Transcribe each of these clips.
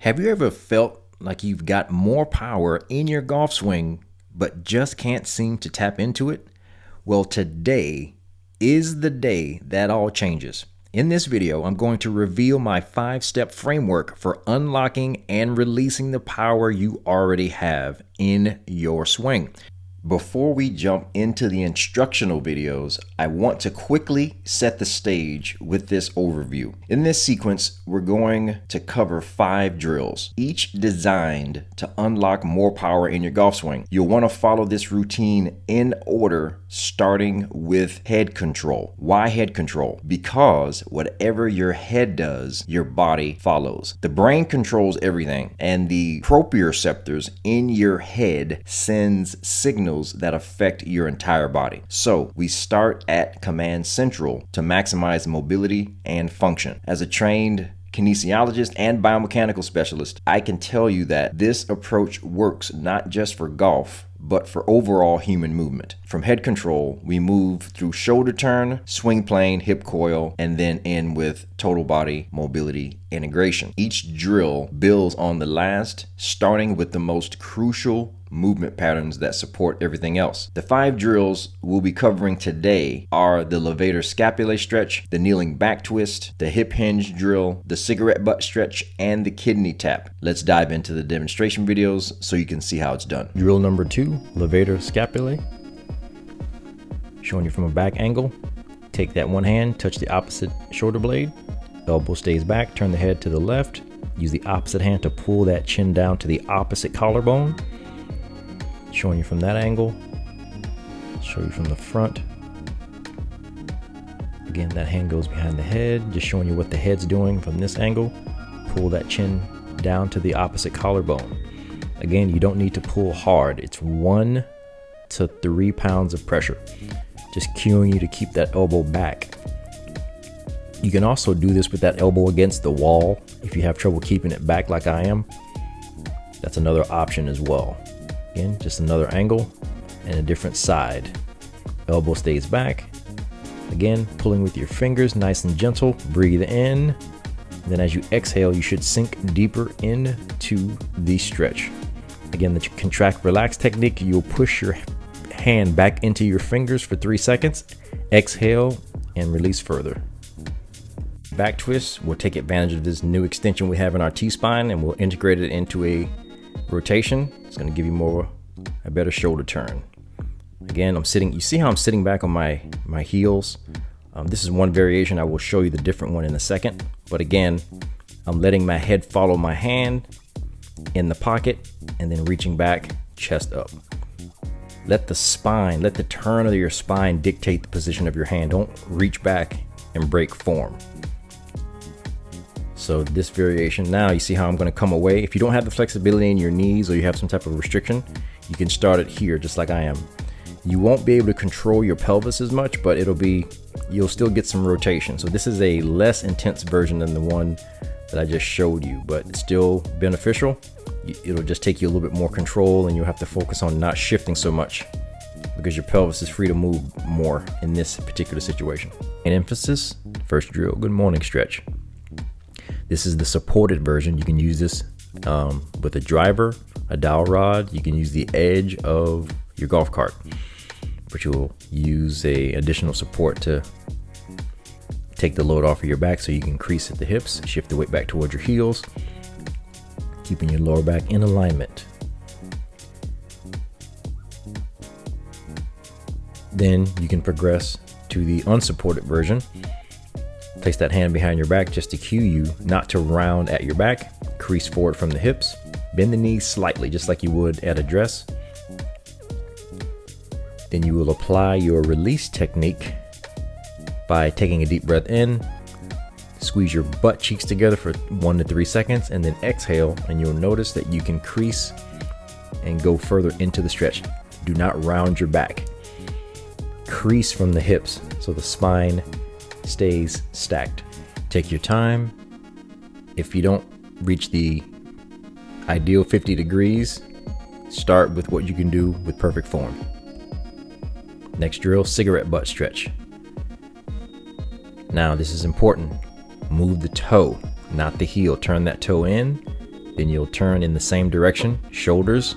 Have you ever felt like you've got more power in your golf swing, but just can't seem to tap into it? Well, today is the day that all changes. In this video, I'm going to reveal my 5-step framework for unlocking and releasing the power you already have in your swing. Before we jump into the instructional videos, I want to quickly set the stage with this overview. In this sequence, we're going to cover 5 drills, each designed to unlock more power in your golf swing. You'll want to follow this routine in order, starting with head control. Why head control? Because whatever your head does, your body follows. The brain controls everything, and the proprioceptors in your head sends signals that affect your entire body. So we start at command central to maximize mobility and function. As a trained kinesiologist and biomechanical specialist, I can tell you that this approach works not just for golf, but for overall human movement. From head control, we move through shoulder turn, swing plane, hip coil, and then end with total body mobility integration. Each drill builds on the last, starting with the most crucial movement patterns that support everything else. The 5 drills we'll be covering today are the levator scapulae stretch, the kneeling back twist, the hip hinge drill, the cigarette butt stretch, and the kidney tap. Let's dive into the demonstration videos so you can see how it's done. Drill number 2, levator scapulae. Showing you from a back angle. Take that one hand, touch the opposite shoulder blade. Elbow stays back, turn the head to the left. Use the opposite hand to pull that chin down to the opposite collarbone. Showing you from that angle. Show you from the front. Again, that hand goes behind the head, just showing you what the head's doing from this angle. Pull that chin down to the opposite collarbone. Again, you don't need to pull hard. It's 1 to 3 pounds of pressure. Just cueing you to keep that elbow back. You can also do this with that elbow against the wall if you have trouble keeping it back like I am. That's another option as well. Again, just another angle and a different side. Elbow stays back. Again, pulling with your fingers, nice and gentle. Breathe in. Then as you exhale, you should sink deeper into the stretch. Again, the contract relax technique, you'll push your hand back into your fingers for 3 seconds. Exhale and release further. Back twist, we'll take advantage of this new extension we have in our T-spine and we'll integrate it into a rotation. It's going to give you a better shoulder turn. Again, you see how I'm sitting back on my heels? This is one variation. I will show you the different one in a second. But again, I'm letting my head follow my hand in the pocket and then reaching back, chest up. Let the turn of your spine dictate the position of your hand. Don't reach back and break form. So this variation, now you see how I'm going to come away. If you don't have the flexibility in your knees or you have some type of restriction, you can start it here just like I am. You won't be able to control your pelvis as much, but you'll still get some rotation. So this is a less intense version than the one that I just showed you, but it's still beneficial. It'll just take you a little bit more control and you'll have to focus on not shifting so much because your pelvis is free to move more in this particular situation. In emphasis, first drill, good morning stretch. This is the supported version. You can use this with a driver, a dowel rod. You can use the edge of your golf cart, but you'll use a additional support to take the load off of your back so you can crease at the hips, shift the weight back towards your heels, keeping your lower back in alignment. Then you can progress to the unsupported version. Place that hand behind your back just to cue you not to round at your back. Crease forward from the hips. Bend the knees slightly, just like you would at a dress. Then you will apply your release technique by taking a deep breath in. Squeeze your butt cheeks together for 1 to 3 seconds and then exhale, and you'll notice that you can crease and go further into the stretch. Do not round your back. Crease from the hips so the spine stays stacked. Take your time. If you don't reach the ideal 50 degrees, start with what you can do with perfect form. Next drill, cigarette butt stretch. Now this is important. Move the toe, not the heel. Turn that toe in Then you'll turn in the same direction, shoulders,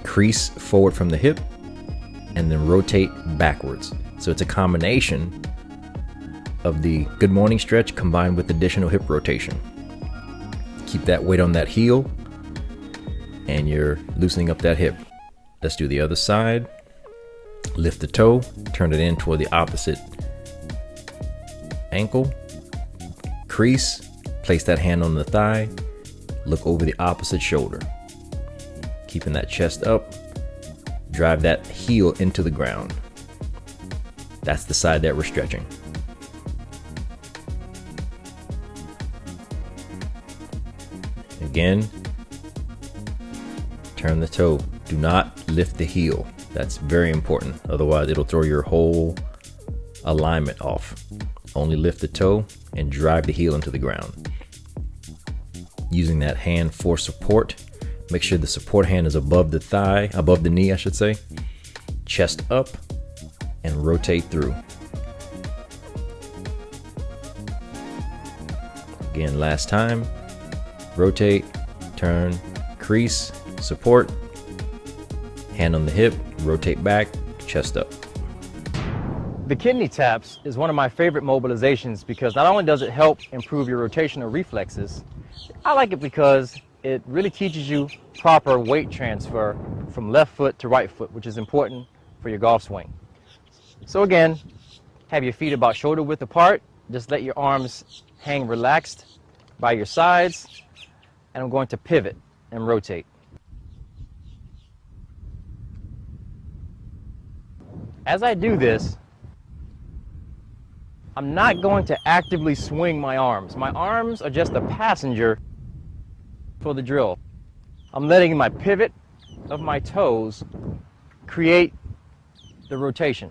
crease forward from the hip, and then rotate backwards. So it's a combination of the good morning stretch combined with additional hip rotation. Keep that weight on that heel, and you're loosening up that hip. Let's do the other side. Lift the toe, turn it in toward the opposite ankle, crease, place that hand on the thigh, look over the opposite shoulder. Keeping that chest up, drive that heel into the ground. That's the side that we're stretching. Again, turn the toe. Do not lift the heel. That's very important. Otherwise, it'll throw your whole alignment off. Only lift the toe and drive the heel into the ground. Using that hand for support. Make sure the support hand is above the thigh, above the knee, I should say. Chest up and rotate through. Again, last time. Rotate, turn, crease, support, hand on the hip, rotate back, chest up. The kidney taps is one of my favorite mobilizations because not only does it help improve your rotational reflexes, I like it because it really teaches you proper weight transfer from left foot to right foot, which is important for your golf swing. So again, have your feet about shoulder width apart. Just let your arms hang relaxed by your sides. And I'm going to pivot and rotate. As I do this, I'm not going to actively swing my arms. My arms are just a passenger for the drill. I'm letting my pivot of my toes create the rotation.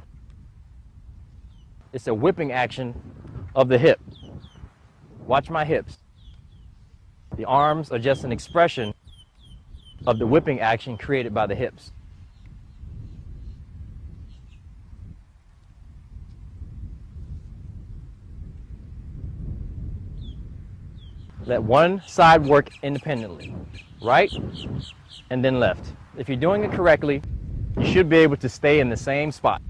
It's a whipping action of the hip. Watch my hips. The arms are just an expression of the whipping action created by the hips. Let one side work independently, right and then left. If you're doing it correctly, you should be able to stay in the same spot.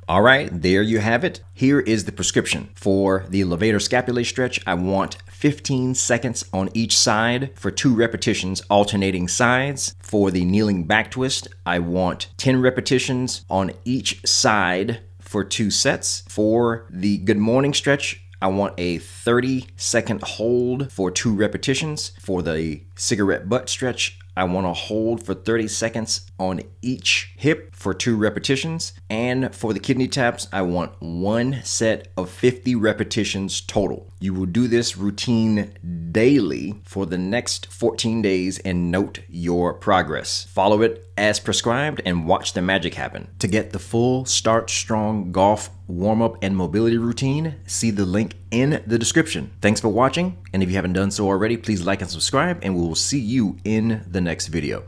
All right, there you have it. Here is the prescription. For the levator scapulae stretch, I want 15 seconds on each side for 2 repetitions, alternating sides. For the kneeling back twist, I want 10 repetitions on each side for 2 sets. For the good morning stretch, I want a 30-second hold for 2 repetitions. For the cigarette butt stretch, I want to hold for 30 seconds on each hip for 2 repetitions. And for the kidney taps, I want 1 set of 50 repetitions total. You will do this routine daily for the next 14 days and note your progress. Follow it as prescribed and watch the magic happen. To get the full Start Strong golf warm-up and mobility routine, see the link in the description. Thanks for watching, and if you haven't done so already, please like and subscribe, and we will see you in the next video.